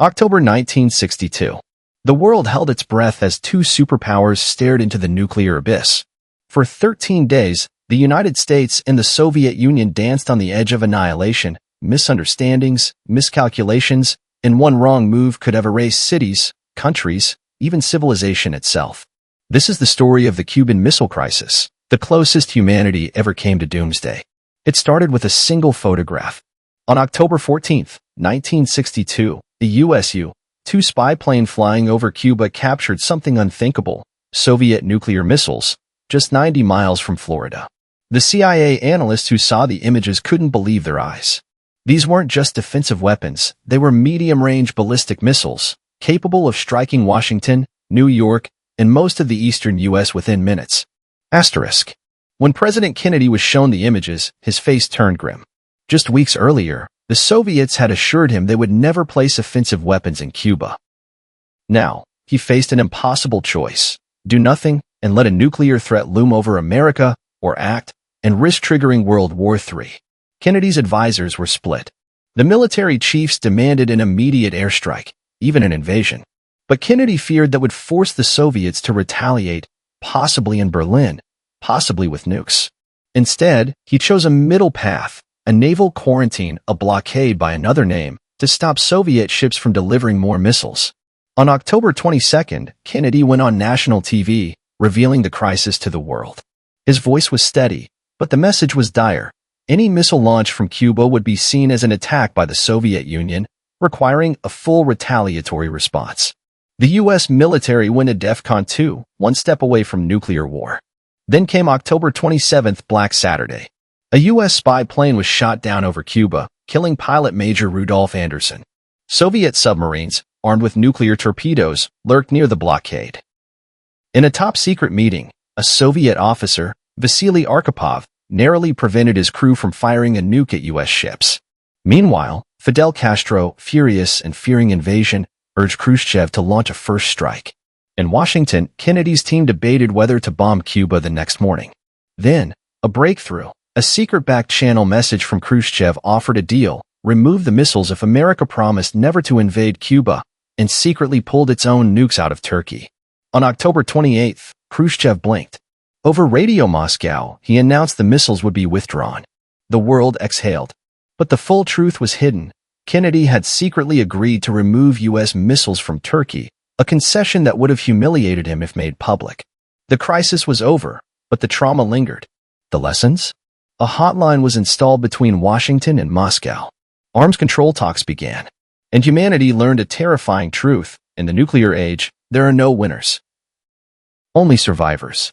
October 1962. The world held its breath as two superpowers stared into the nuclear abyss. For 13 days, the United States and the Soviet Union danced on the edge of annihilation. Misunderstandings, miscalculations, and one wrong move could have erased cities, countries, even civilization itself. This is the story of the Cuban Missile Crisis, the closest humanity ever came to doomsday. It started with a single photograph. On October 14, 1962, the USSR spy plane flying over Cuba captured something unthinkable: Soviet nuclear missiles, just 90 miles from Florida. The CIA analysts who saw the images couldn't believe their eyes. These weren't just defensive weapons, they were medium-range ballistic missiles, capable of striking Washington, New York, and most of the eastern U.S. within minutes. Asterisk. When President Kennedy was shown the images, his face turned grim. Just weeks earlier, the Soviets had assured him they would never place offensive weapons in Cuba. Now, he faced an impossible choice: do nothing and let a nuclear threat loom over America, or act and risk triggering World War III. Kennedy's advisors were split. The military chiefs demanded an immediate airstrike, even an invasion. But Kennedy feared that would force the Soviets to retaliate, possibly in Berlin, possibly with nukes. Instead, he chose a middle path: a naval quarantine, a blockade by another name, to stop Soviet ships from delivering more missiles. On October 22, Kennedy went on national TV, revealing the crisis to the world. His voice was steady, but the message was dire. Any missile launch from Cuba would be seen as an attack by the Soviet Union, requiring a full retaliatory response. The U.S. military went to DEFCON 2, one step away from nuclear war. Then came October 27, Black Saturday. A U.S. spy plane was shot down over Cuba, killing pilot Major Rudolph Anderson. Soviet submarines, armed with nuclear torpedoes, lurked near the blockade. In a top-secret meeting, a Soviet officer, Vasily Arkhipov, narrowly prevented his crew from firing a nuke at U.S. ships. Meanwhile, Fidel Castro, furious and fearing invasion, urged Khrushchev to launch a first strike. In Washington, Kennedy's team debated whether to bomb Cuba the next morning. Then, a breakthrough. A secret back-channel message from Khrushchev offered a deal: remove the missiles if America promised never to invade Cuba, and secretly pulled its own nukes out of Turkey. On October 28, Khrushchev blinked. Over Radio Moscow, he announced the missiles would be withdrawn. The world exhaled. But the full truth was hidden. Kennedy had secretly agreed to remove U.S. missiles from Turkey, a concession that would have humiliated him if made public. The crisis was over, but the trauma lingered. The lessons? A hotline was installed between Washington and Moscow. Arms control talks began. And humanity learned a terrifying truth: in the nuclear age, there are no winners, only survivors.